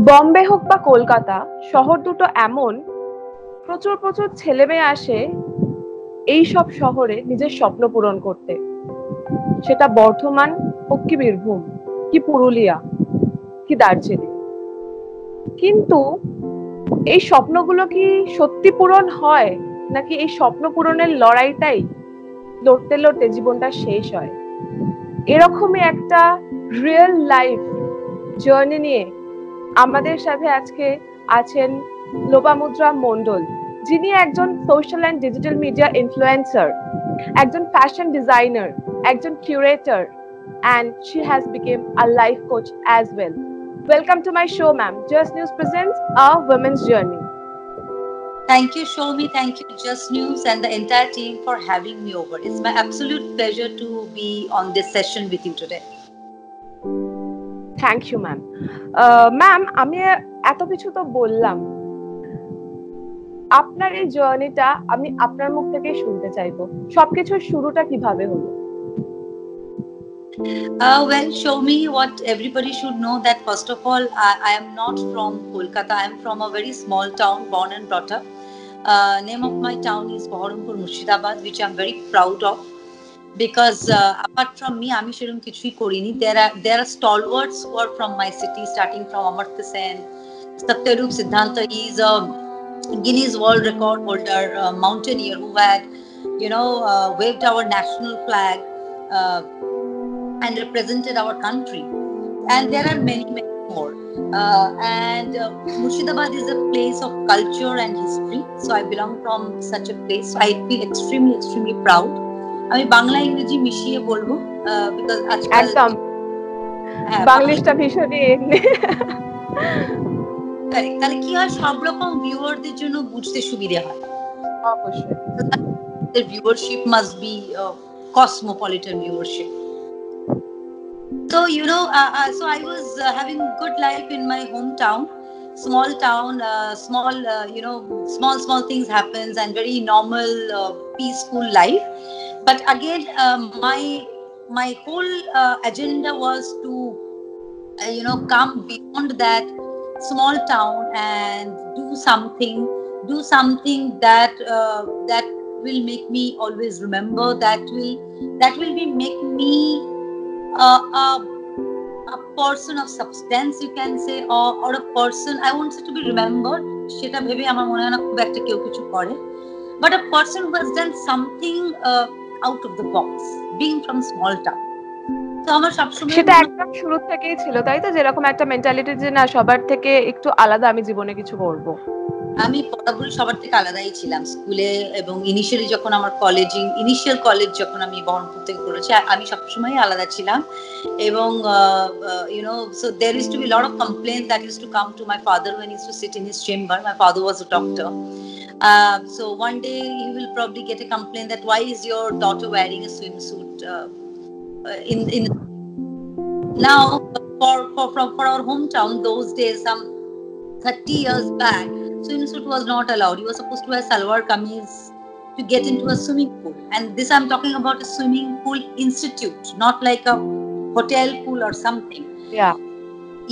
বম্বে হোক বা কলকাতা, শহর দুটো এমন, প্রচুর প্রচুর ছেলে মেয়ে আসে এই সব শহরে নিজের স্বপ্ন পূরণ করতে। সেটা বর্ধমান হোক কি বীরভূম, কি পুরুলিয়া, কি দার্জিলিং। কিন্তু এই স্বপ্নগুলো কি সত্যি পূরণ হয়, নাকি এই স্বপ্ন পূরণের লড়াইটাই লড়তে লড়তে জীবনটা শেষ হয়? এরকমই একটা রিয়েল লাইফ জার্নি নিয়ে আমাদের সাথে আজকে আছেন লোপামুদ্রা মণ্ডল, যিনি একজন social and digital media influencer, একজন ফ্যাশন ডিজাইনার, একজন curator, and she has become a life coach as well. Welcome to my show, ma'am. Just News presents A Women's Journey. Thank you, Shomi. Thank you, Just News, and the entire team for having me over. It's my absolute pleasure to be on this session with you today. Thank you ma'am. Ma'am, আমি এত কিছু তো বললাম, আপনার এই জার্নিটা আমি আপনার মুখ থেকেই শুনতে চাইবো। সবকিছুর শুরুটা কিভাবে হলো? Well, Shomi, what everybody should know that first of all, I am not from Kolkata. I am from a very small town, born and brought up. Name of my town is Baharampur, Murshidabad, which I am very proud of. Because apart from me, Ami Shirum Kichui Korini, there are stalwarts who are from my city, starting from Amartya Sen. Satyarup Siddhanta is a Guinness World Record holder, mountaineer who had, waved our national flag and represented our country. And there are many, many more. Murshidabad is a place of culture and history. So I belong from such a place. So I feel extremely, extremely proud. আমি বাংলা ইংরেজি মিশিয়ে বলবো because আজকাল একদম বাংলিশটা ভীষণই তাহলে কি হয়, সব রকম ভিউয়ারদের জন্য বুঝতে সুবিধা হয়। অবশ্যই the viewership must be cosmopolitan viewership. So so I was having good life in my hometown, small town, small things happens and very normal peaceful life. But again, my whole agenda was to come beyond that small town and do something that will make me always remember, that will make me a person of substance, you can say, or a person I wanted to be remembered. সেটা ভেবে আমার মনে হয় না খুব একটা কেউ কিছু করে, but a person who has done something out of the box, being from small town. তো আমার সবসময় সেটা একদম শুরু থেকেই ছিল, তাই তো? যেরকম একটা মেন্টালিটি যে না, সবার থেকে একটু আলাদা আমি জীবনে কিছু করব। আমি পুরোপুরি সবার থেকে আলাদাই ছিলাম স্কুলে, এবং ইনিশিয়ালি যখন আমার ইনিশিয়াল কলেজ যখন আমি বহরমপুর থেকে করেছি, আমি সবসময় আলাদা ছিলাম। এবং so there used to be a lot of complaints that used to come to my father when he used to sit in his chamber. My father was a doctor. So one day he will probably get a complaint that why is your daughter wearing a swimsuit in now for our hometown those days, some 30 years back, swimsuit was not allowed. You were supposed to wear salwar kameez to get into a swimming pool. And this I'm talking about a swimming pool institute, not like a hotel pool or something.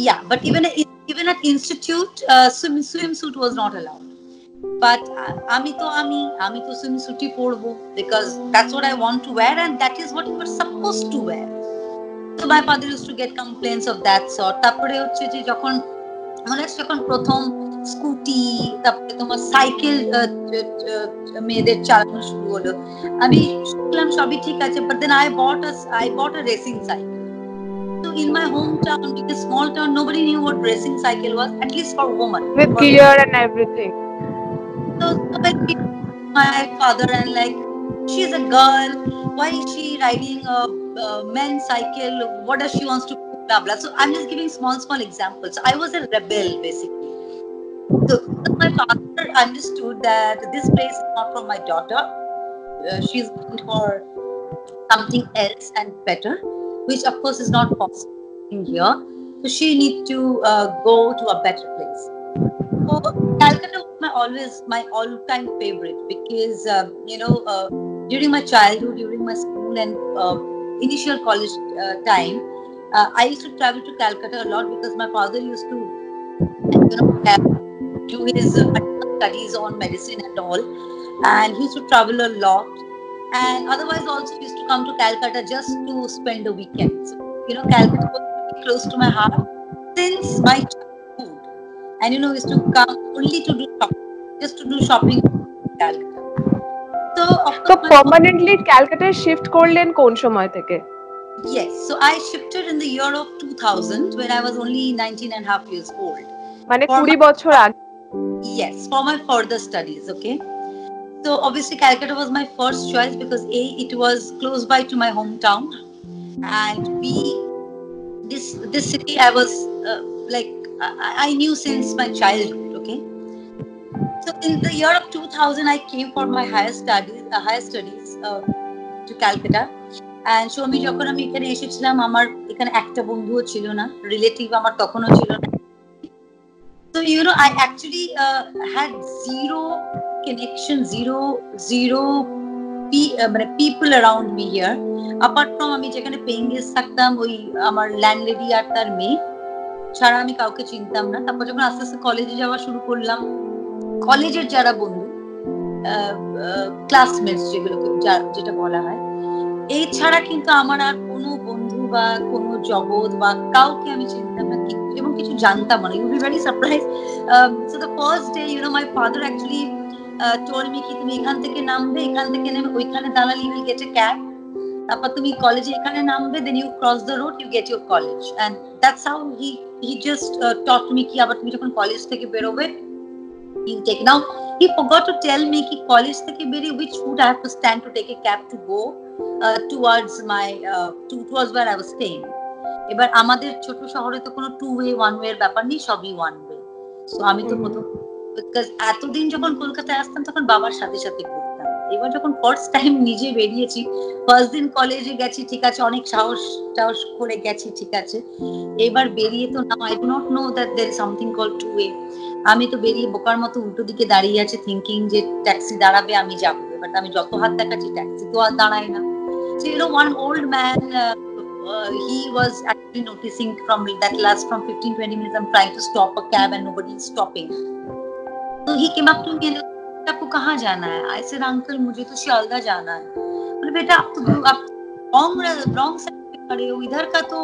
Yeah, but even at institute, swimsuit was not allowed. But আমি তো swimsuit-ই পরবো because that's what I want to wear and that is what you were supposed to wear. So my father used to get complaints of that sort. তারপরে হচ্ছে যে যখন প্রথম scooty, তারপরে তোমার সাইকেল মেয়েদের চালানো শুরু হলো, আমি শুনলাম সবই ঠিক আছে, but then I bought a racing cycle. So in my hometown, in a small town, nobody knew what racing cycle was, at least for women. With gear and everything. So my father and like, she's a girl, why is she riding a men's cycle? What does she wants to do? Blah blah. So I'm just giving small examples. So I was a rebel basically. So my father understood that this place is not for my daughter. She's looking for something else and better, which of course is not possible in here. So she needs to go to a better place. So Calcutta was my all-time favorite because during my childhood, during my school and initial college time, I used to travel to Calcutta a lot because my father used to, do his studies on medicine and all, and he used to travel a lot. And otherwise, also he used to come to Calcutta just to spend the weekend. So, Calcutta was very close to my heart since my childhood. And he used to come only to do shopping, just to do shopping in Calcutta. So, of তো course, permanently ক্যালকাটায় shift করলেন কোন সময় থেকে? yes. So I shifted in the year of 2000 when I was only 19 and a half years old. মানে For 20 my, বছর আগে। yes, for my further studies, okay. So obviously Calcutta was my first choice because A, it was close by to my hometown, and B, this city I was like I knew since my childhood, okay. So in the year of 2000 I came for my higher studies to Calcutta. And Soumi যখন আমি এখানে এসেছিলাম, আমার এখানে একটা বন্ধুও ছিল না, রিলেটিভ আমার তখনও ছিল না। So I actually had zero connection, zero people around me here, apart from আমি যেখানে পেইং গেস্ট থাকতাম, ওই আমার ল্যান্ডলেডি আর তার মেয়ে ছাড়া আমি কাউকে চিনতাম না। তারপর যখন আস্তে আস্তে কলেজে যাওয়া শুরু করলাম, কলেজের যারা বন্ধু, ক্লাসমেটস যেটা বলা হয়, এই ছাড়া কিন্তু আমার আর কোনো বন্ধু বা কোনো জগৎ বা কাউকে আমি চিনতাম না, এবং কিছু জানতাম না। You be very surprise. So the first day my father actually told me কি তুমি এখান থেকে নামবে, এখান থেকে নেমে ওইখানে দাঁড়ালে you will get a cab, তারপর তুমি কলেজে এখানে নামবে, then you cross the road, you get your college. And that's how he just taught me কি আবার তুমি যখন কলেজ থেকে বেরোবে, you take. Now he forgot to tell me ki college থেকে বেরিয়ে which route I have to stand to take a cab to go towards my towards where I was staying. এবার আমাদের ছোট শহরে তো কোনো 2 way 1 way এর ব্যাপার নেই, সবই 1 way। সো আমি তো প্রথম, because এতদিন যখন কলকাতায় আসতাম তখন বাবার সাথে সাথে ঘুরতাম। এবার যখন ফার্স্ট টাইম নিজে বেরিয়েছি, ফার্স্ট দিন কলেজে গেছি, ঠিক আছে, অনেক সাহস করে গেছি, ঠিক আছে। এবার বেরিয়ে তো নাও, I do not know that there is something called 2 way। আমি তো বেরিয়ে বোকার মতো উল্টো দিকে দাঁড়িয়ে আছি, থিঙ্কিং যে ট্যাক্সি দাঁড়াবে আমি যাবো। এবার আমি যত হাত দেখাচ্ছি ট্যাক্সি তো আর দাঁড়ায় না। So one old man, he was actually noticing from that last from 15-20 minutes I'm trying to stop a cab and nobody is stopping. So he came up to me and आपको कहाँ जाना है? I said uncle मुझे तो शियालदा जाना है। बोले बेटा आप रॉन्ग साइड पे खड़े हो, इधर का तो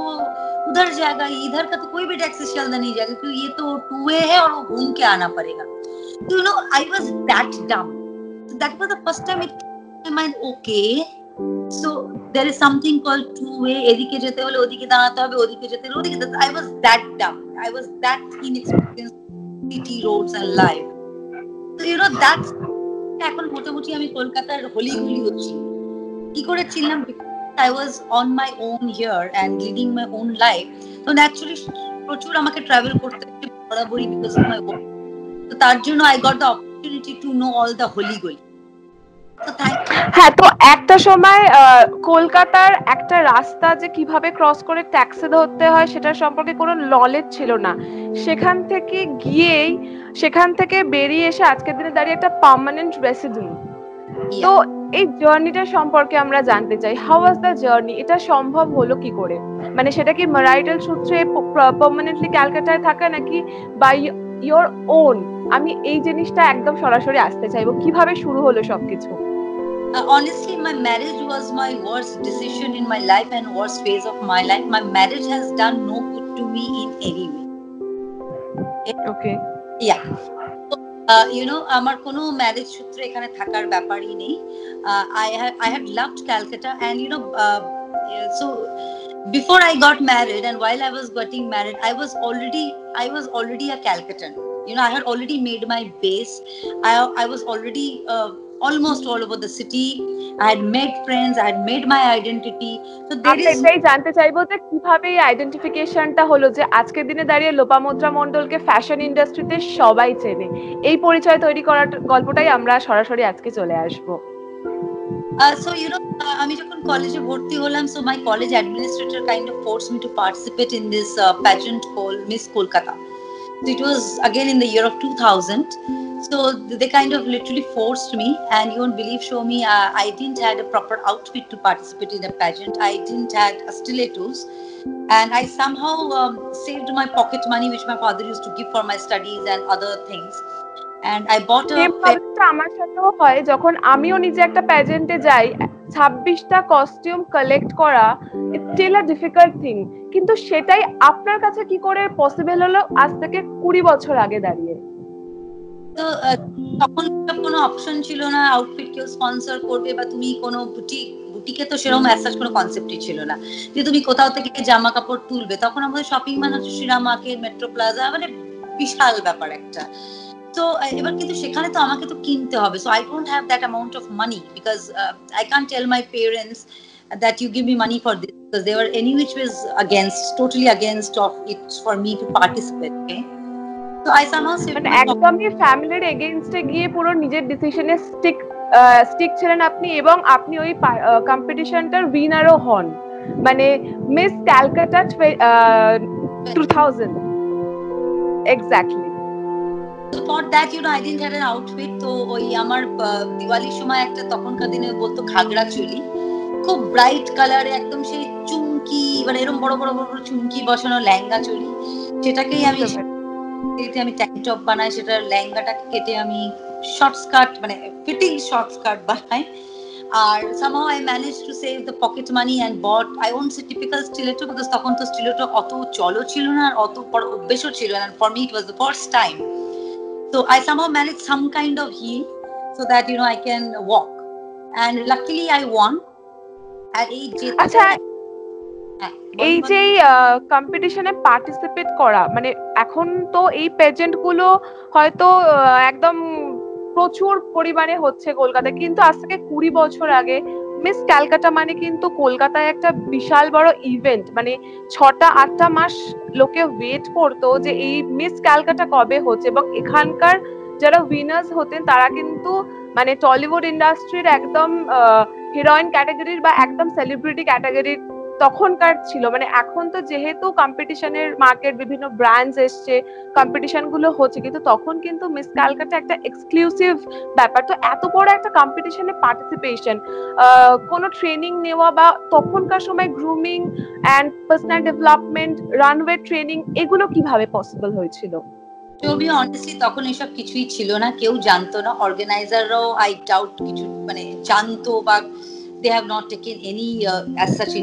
उधर जाएगा, इधर का तो कोई भी टैक्सी शियालदा नहीं जाएगा क्योंकि ये तो 2 way है और वो घूम के आना पड़ेगा। So I was that dumb. So that was the first time it came to my mind, okay, so there is something called 2 way, এদিকে যেতে হলে ওদিকে দাঁড়াতে হবে, ওদিকে যেতে হলে ওদিকে। I was that dumb, I was that inexperienced city roads and life. So that's এখন মোটামুটি আমি কলকাতার হলিগুলি হচ্ছি কি করে চিনলাম, I was on my own here and leading my own life. So naturally প্রচুর আমাকে ট্রাভেল করতে হচ্ছে বরাবরই because of my work. তো তার জন্য I got the opportunity to know all the হলিগুলি। হ্যাঁ, তো একটা সময় কলকাতার একটা রাস্তা যে কিভাবে ক্রস করে ট্যাক্সি ধরতে হয় সেটার সম্পর্কে কোনো নলেজ ছিল না। সেখান থেকে বেরিয়ে এসে আজকের দিনে দাঁড়িয়ে একটা পার্মানেন্ট রেসিডেন্ট। তো এই জার্নিটা সম্পর্কে আমরা জানতে চাই, হাউ ওয়াজ দ্য জার্নি? এটা সম্ভব হলো কি করে? মানে সেটা কি ম্যারিটাল সূত্রে পার্মানেন্টলি ক্যালকাটায় থাকা নাকি বাই ইওর ওন? আমি এই জিনিসটা একদম সরাসরি আসতে চাইবো, কিভাবে শুরু হলো সবকিছু? Honestly, my marriage was my worst decision in my life and worst phase of my life. My marriage has done no good to me in any way. Okay. Yeah. আমার কোনো ম্যারেজ সূত্রে এখানে থাকার ব্যাপারই নেই। I had loved Calcutta and so before I got married and while I was getting married, I was already a Calcuttan. I had already made my base. I was already almost all over the city. I had made friends, I had made my identity. So there is এটাই জানতে চাইবো যে কিভাবে এই আইডেন্টিফিকেশনটা হলো যে আজকের দিনে দাঁড়িয়ে লোপামুদ্রা মণ্ডলকে ফ্যাশন ইন্ডাস্ট্রিতে সবাই চেনে। এই পরিচয় তৈরি করার গল্পটাই আমরা সরাসরি আজকে চলে আসব। So আমি যখন কলেজে ভর্তি হলাম, so my college administrator kind of forced me to participate in this pageant called Miss Kolkata. So it was again in the year of 2000. So they kind of literally forced me, and you won't believe, Shomi, I didn't had a proper outfit to participate in a pageant. I didn't had stilettos. and I somehow saved my pocket money which my father used to give for my studies and other things, and I bought a same প্রবলেমটা আমার সাথেও হয় যখন আমিও নিজে একটা প্যাজেন্টে যাই। 26টা কস্টিউম কালেক্ট করা it's still a difficult thing, কিন্তু সেটাই আপনার কাছে কি করে পসিবল হলো আজ থেকে 20 বছর আগে দাঁড়িয়ে? তো তখন কোনো অপশন ছিল না আউটফিট কেউ স্পন্সর করবে, বা তুমি কোনো বুটিকে তো সেরকম অ্যাসাজ কোনো কনসেপ্টই ছিল না যে তুমি কোথাও থেকে জামা কাপড় তুলবে। তখন আমাদের শপিং মানে হচ্ছে শ্রীরাম মার্কেট, মেট্রো প্লাজা, মানে বিশাল ব্যাপার একটা। তো এবার কিন্তু সেখানে তো আমাকে তো কিনতে হবে, so I don't have that amount of money because I can't tell my parents that you give me money for this, because they were any which was totally against of it for me to participate. Okay, so I somehow মানে একদমই ফ্যামিলির এগেইনস্টে গিয়ে পুরো নিজের ডিসিশনে stick ছিলেন আপনি, এবং আপনি ওই কম্পিটিশনটার উইনারও হন, মানে miss Calcutta 2000 exactly. So for that, I didn't have an outfit. তো ওই আমার দিওয়ালির সময় একটা তখনকার দিনে বলতো ঘাগড়া চুলি, খুব ব্রাইট কালারে, একদম সেই চুমকি, মানে এরকম বড় বড় বড় চুমকি বসানো লেহেঙ্গা চুলি, সেটাকেই আমি ট্যাঙ্ক টপ বানাই, সেটার লেহেঙ্গাটাকে কেটে আমি শর্ট স্কার্ট, মানে ফিটিং শর্ট স্কার্ট বানাই। আর somehow I managed to save the pocket money and bought, I won't say typical stiletto because তখন তো stiletto অত চলো ছিল না, আর অত বড় অভ্যেসও ছিল না, and for me it was the first time. So I somehow managed some kind of heel so that I can walk, and luckily I won. আচ্ছা, এই যে কম্পিটিশনে পার্টিসিপেট করা, মানে এখন তো এই পেজেন্ট গুলো হয়তো একদম প্রচুর পরিমাণে হচ্ছে কলকাতায়, কিন্তু আজ থেকে 20 বছর আগে মিস ক্যালকাটা মানে কিন্তু কলকাতায় একটা বিশাল বড় ইভেন্ট, মানে 6-8টা মাস লোকে ওয়েট করতো যে এই মিস ক্যালকাটা কবে হচ্ছে, এবং এখানকার যারা উইনার্স হতেন তারা কিন্তু মানে টলিউড ইন্ডাস্ট্রির একদম হিরোইন ক্যাটাগরির বা একদম সেলিব্রিটি ক্যাটাগরির তখনকার ছিল। মানে এখন তো যেহেতু কম্পিটিশনের মার্কেট, বিভিন্ন ব্র্যান্ডস এসছে, কম্পিটিশন গুলো হচ্ছে, কিন্তু তখন কিন্তু মিস ক্যালকাটা একটা এক্সক্লুসিভ ব্যাপার। তো এত বড় একটা কম্পিটিশনে পার্টিসিপেশন, কোনো ট্রেনিং নেওয়া বা তখনকার সময় grooming and personal development, runway training, এগুলো কিভাবে পসিবল হয়েছিল? To be honestly, তখন এসব কিছুই ছিল না, কেউ জানতো না, অর্গানাইজাররাও আই ডাউট কিছু মানে জানতো, বা they have not taken any as such.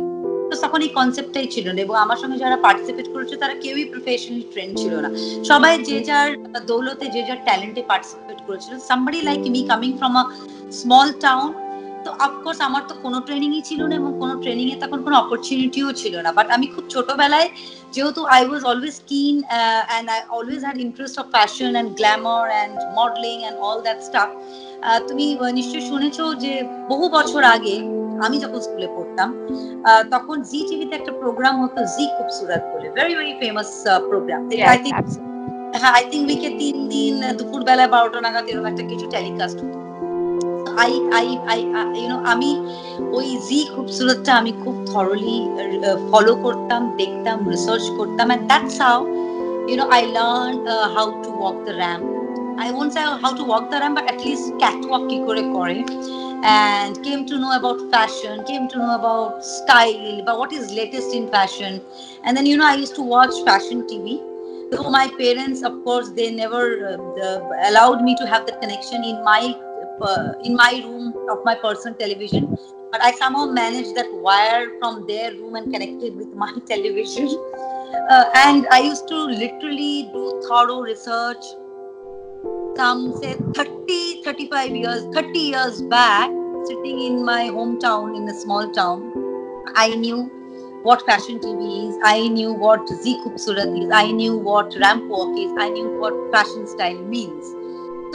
তো তখন এই কনসেপ্টটাই ছিল না, এবং আমার সঙ্গে যারা পার্টিসিপেট করেছে তারা কেউই প্রফেশনালি ট্রেন ছিল না, সবাই যে যার দৌলতে যে যার ট্যালেন্টে পার্টিসিপেট করেছিল। Somebody like me coming from a small town, তো অফকোর্স আমার তো কোনো ট্রেনিংই ছিল না, এবং কোনো ট্রেনিং এ তখন কোনো অপরচুনিটিও ছিল না। বাট আমি খুব ছোটবেলায়, যেহেতু আই ওয়াজ অলওয়েজ কিন and I always had interest of fashion and Glamour and modelling and all that staff. তুমি নিশ্চয়ই শুনেছো যে বহু বছর আগে আমি যখন স্কুলে পড়তাম, তখন জি টিভিতে একটা প্রোগ্রাম হতো জি খুবসুরত বলে, very very famous program. I think উইকে 3 দিন দুপুর বেলা 12টা নাগাদ এরকম একটা কিছু টেলিকাস্ট হতো। আমি ওই জি খুবসুরতটা আমি খুব থরলি ফলো করতাম, দেখতাম, রিসার্চ করতাম, and that's how I learned how to walk the ramp. I won't say how to walk the ramp, but at least catwalk ki kore kore, and came to know about fashion, came to know about style, about what is latest in fashion. And then I used to watch fashion TV. Though my parents, of course, they never allowed me to have that connection in my room of my personal television, but I somehow managed that wire from their room and connected with my television. And I used to literally do thorough research. Some say 30 years back, sitting in my hometown in a small town, I knew what fashion TV is, I knew what Zi Khubsurat is, I knew what ramp walk is, I knew what fashion style means.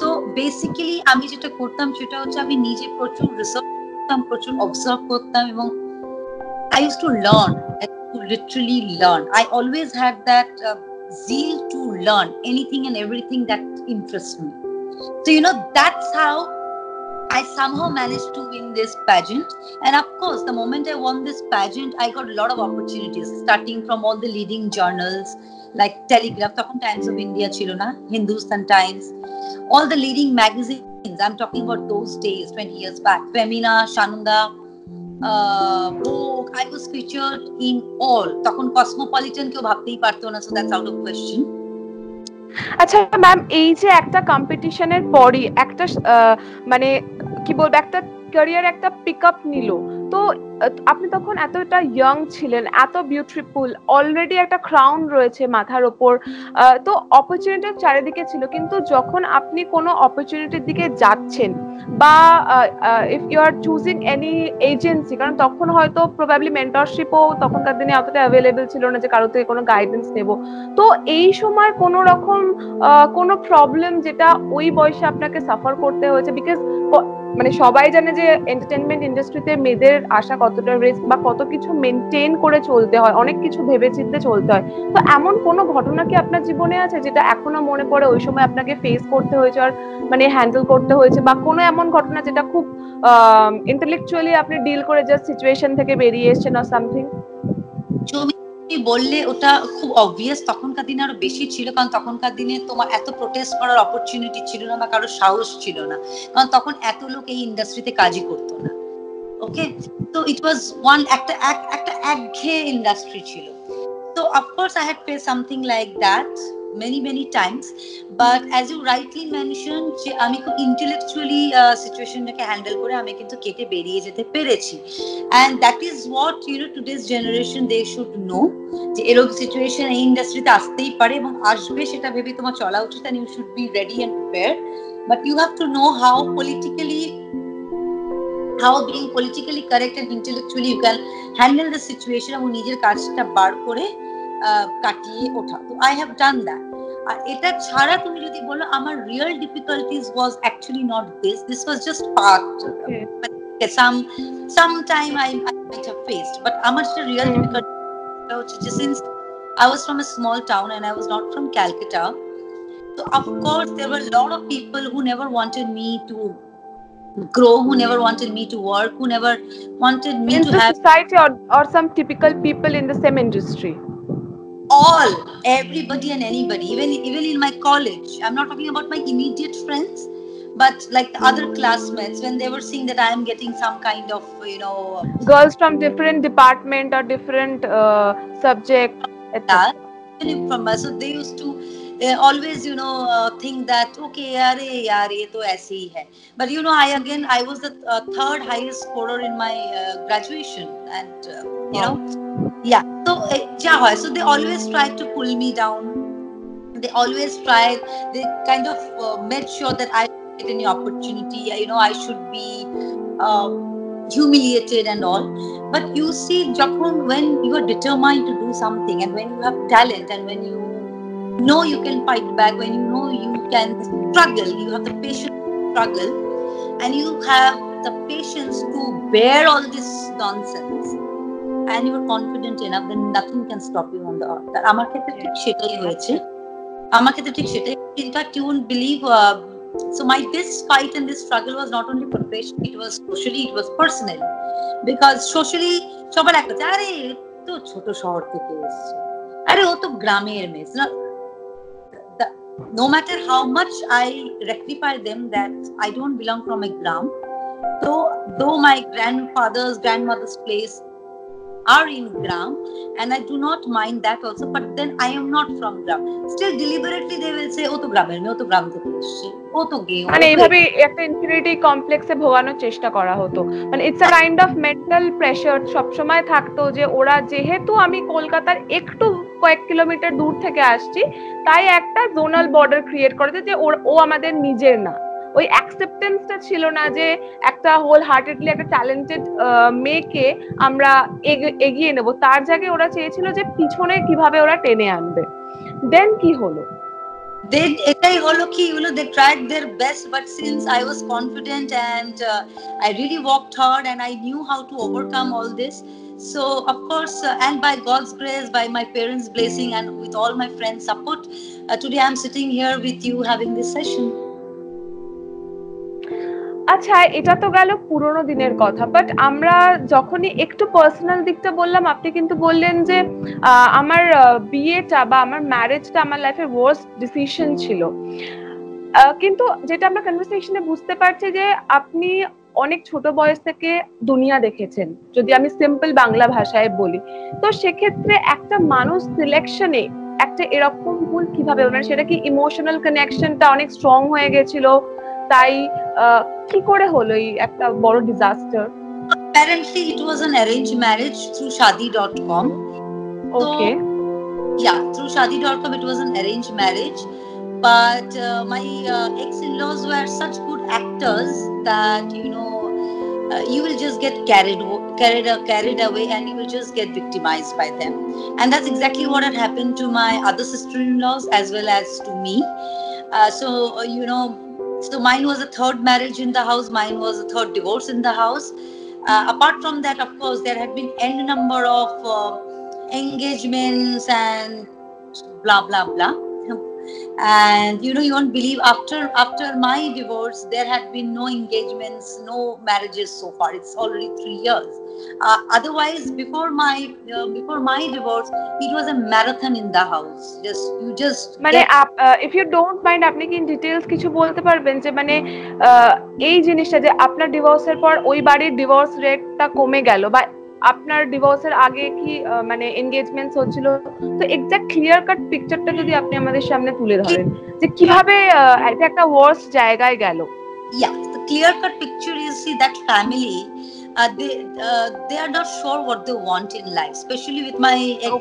তো basically আমি যেটা করতাম সেটা হচ্ছে আমি নিজে প্রচুর research করতাম, প্রচুর অবজার্ভ করতাম, এবং I used to learn, to literally learn. I always had that zeal to learn anything and everything that interests me. So that's how I somehow managed to win this pageant. And of course, the moment I won this pageant, I got a lot of opportunities, starting from all the leading journals like Telegraph, তখন Times of India ছিল না, Hindustan Times, all the leading magazines. I'm talking about those days, 20 years back, Femina, Shanunda, Vogue, I was featured in all. তখন Cosmopolitan কেউ ভাবতেই পারতো না, so that's out of question. আচ্ছা ma'am, এই যে একটা কম্পিটিশনের পরই একটা মানে কি বলবো, একটা ক্যারিয়ার একটা পিক আপ নিল, তো আপনি তখন এতটা ইয়াং ছিলেন, এত বিউটিফুল, অলরেডি একটা ক্রাউন রয়েছে মাথার ওপর, তো অপরচুনিটি চারিদিকে ছিল, কিন্তু যখন আপনি কোনো অপরচুনিটির দিকে যাচ্ছেন বা if you are choosing any agency, কারণ তখন হয়তো প্রবাবলি মেন্টরশিপও তখনকার দিনে অতটা অ্যাভেলেবেল ছিল না যে কারো থেকে কোনো গাইডেন্স নেব, তো এই সময় কোনো রকম কোনো প্রবলেম যেটা ওই বয়সে আপনাকে সাফার করতে হয়েছে? বিকজ মানে সবাই জানে যে এন্টারটেনমেন্ট ইন্ডাস্ট্রিতে মেয়েদের আসা কতটা রিস্ক বা কত কিছু মেনটেন করে চলতে হয়, অনেক কিছু ভেবেচিন্তে চলতে হয়, তো এমন কোনো ঘটনা কি আপনার জীবনে আছে যেটা এখনো মনে পড়ে ওই সময় আপনাকে ফেস করতে হয়েছে আর মানে হ্যান্ডেল করতে হয়েছে, বা কোনো এমন ঘটনা যেটা খুব ইন্টেলেকচুয়ালি আপনি ডিল করে জাস্ট সিচুয়েশন থেকে বেরিয়ে এসেছেন আর সামথিং? তুমি বললে ওটা খুব অবভিয়াস, তখনকার দিনে আরো বেশি ছিল, কারণ তখনকার দিনে তোমার এত প্রোটেস্ট করার অপরচুনিটি ছিল না বা কারো সাহস ছিল না, কারণ তখন এত লোক এই ইন্ডাস্ট্রিতে কাজই করতো না। ওকে, তো ইট ওয়াজ ওয়ান একটা একঘেয়ে ইন্ডাস্ট্রি ছিল। So of course I had faced something like that many times, but as you rightly mentioned যে আমি খুব intellectually situationটাকে হ্যান্ডেল করে আমি কিন্তু কেটে বেরিয়ে যেতে পেরেছি, and that is what today's generation they should know যে এরকম সিচুয়েশন এই ইন্ডাস্ট্রিতে আসতেই পারে এবং আসবে, সেটা ভেবে তোমার চলা উচিত, and you should be ready and prepared, but you have to know how being politically correct and intellectually you can handle the situation এবং নিজের কাজটা বার করে কাটিয়ে ওঠা। তো I have done that. আর এটা ছাড়া তুমি যদি বলো আমার real difficulties was actually not this was just part. Sometime I might have faced, but আমার যেটা real difficulty হচ্ছে যে since I was from a small town and I was not from Calcutta, so of course there were a lot of people who never wanted me to grow, who never wanted me to work, who never wanted me to have society or some typical people in the same industry. Everybody and anybody, even in my college. I'm not talking about my immediate friends, but like the other classmates, when they were seeing that I am getting some kind of girls from different department or different subject, etc. From us, so they used to always think that okay yaar ye to aise hi hai, but I was the third highest scorer in my graduation, and so so they always tried to pull me down. They kind of made sure that I get any opportunity, I should be humiliated and all. But you see, when you are determined to do something, and when you have talent, and when you know you can fight back, when you know you can struggle, you have the patience to struggle, and you have the patience to bear all this nonsense, and you are confident enough, then nothing can stop you on the earth. আমার ক্ষেত্রে ঠিক সেটাই হয়েছে। In fact, you won't believe, so this fight and this struggle was not only professionally, it was socially, it was personally, because socially সবার একটা আরে তো ছোট শহর থেকে এসেছে, আরে ও তো গ্রামের মেয়ে। No matter how much I rectify them that I don't belong from a gram, though my grandmother's place are in gram, and I do not mind that also, but then I am not from gram. Still deliberately they will say oh to gramer me, oh to gram থেকে এসেছে, ও তো গে, মানে এইভাবে একটা infinity কমপ্লেক্সে ভোগানোর চেষ্টা করা হতো, মানে it's a kind of mental pressure সব সময় থাকতো যে ওরা, যেহেতু আমি কলকাতার একটু কয়েক কিলোমিটার দূর থেকে আসছি, তাই একটা জোনাল বর্ডার ক্রিয়েট করেছে যে ও আমাদের নিজের না। ওই অ্যাকসেপ্টেন্সটা ছিল না যে একটা হোল হার্টেডলি একটা ট্যালেন্টেড মেয়েকে আমরা এগিয়ে নেব, তার জায়গায় ওরা চেয়েছিল যে পিছনে কিভাবে ওরা টেনে আনবে। দেন কি হলো? এটাই হলো কি, they tried their best, but since I was confident and I really worked hard and I knew how to overcome all this, so of course and by God's grace, by my parents' blessing, and with all my friends' support, today I'm sitting here with you having this session. আচ্ছা, এটা তো গেল পুরোনো দিনের কথা, but আমরা যখনই একটু পার্সোনাল দিকটা বললাম, আপনি কিন্তু বললেন যে আমার বিয়েটা বা আমার ম্যারেজটা আমার লাইফের ওয়ার্স্ট ডিসিশন ছিল, কিন্তু যেটা আমরা কনভারসেশনে বুঝতে পারছি যে আপনি অনেক ছোট বয়স থেকে দুনিয়া দেখেছেন, যদি আমি সিম্পল বাংলা ভাষায় বলি। তো সেক্ষেত্রে একটা মানুষ সিলেকশনে একটা এরকম ভুল কিভাবে, মানে সেটা কি ইমোশনাল কানেকশনটা অনেক স্ট্রং হয়ে গেছিল, তাই কি করে হলো এই একটা বড় disaster? Apparently it was an arranged marriage through shadi.com. Okay. Yeah, through shadi.com it was an arranged marriage, but my ex-in-laws were such good actors that you will just get carried away, and you will just get victimized by them. And that's exactly what had happened to my other sister-in-laws as well as to me. So mine was a third marriage in the house, mine was a third divorce in the house. Apart from that, of course, there had been n number of engagements and blah blah blah. And you won't believe, after my divorce there had been no engagements, no marriages so far. It's already 3 years. Otherwise, before my divorce, it was a marathon in the house. মানে if you don't mind, আপনি কি details কিছু বলতে পারবেন যে মানে এই জিনিসটা যে আপনার ডিভোর্সের পর ওই বাড়ির ডিভোর্স রেটটা কমে গেল, বা আপনার ডিভোর্সের আগে কি মানে এনগেজমেন্টস হচ্ছিল, তো এক্সাক্ট ক্লিয়ার কাট পিকচারটা যদি আপনি আমাদের সামনে তুলে ধরেন যে কিভাবে এটা একটা ওয়ার্স জায়গায় গেল। Yeah, the clear cut picture is, see, that family, they are not sure what they want in life, especially with my ex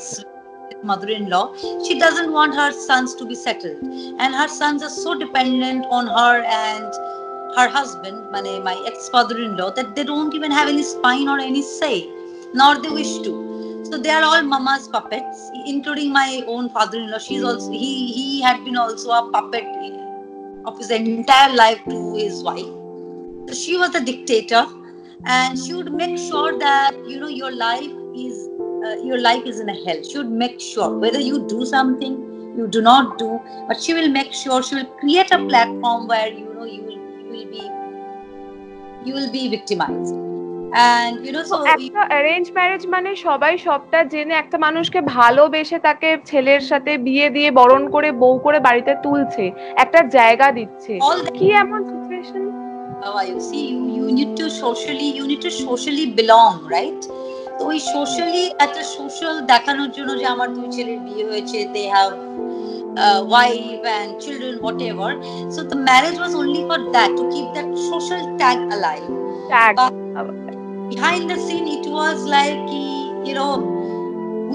mother-in-law. She doesn't want her sons to be settled, and her sons are so dependent on her and her husband, my ex-father-in-law, that they don't even have any spine or any say, nor they wish to. So they are all mama's puppets, including my own father-in-law. He had been also a puppet of his entire life to his wife. So she was the dictator, and she would make sure that your life is in a hell. She would make sure whether you do something, you do not do, but she will make sure, she will create a platform where you will be victimized. And so একটা arrange marriage মানে সবাই সবটা জেনে একটা মানুষকে ভালোবেসে তাকে ছেলের সাথে বিয়ে দিয়ে বরণ করে বউ করে বাড়িতে তুলছে, একটা জায়গা দিচ্ছে, কি এমন situation? You see, you need to socially belong, right? তো ওই সোশ্যালি একটা সোশ্যাল দেখানোর জন্য যে আমার দুই ছেলের বিয়ে হয়েছে, they have wife and children, whatever. So the marriage was only for that, to keep that social tag alive. Behind the scene, it was like,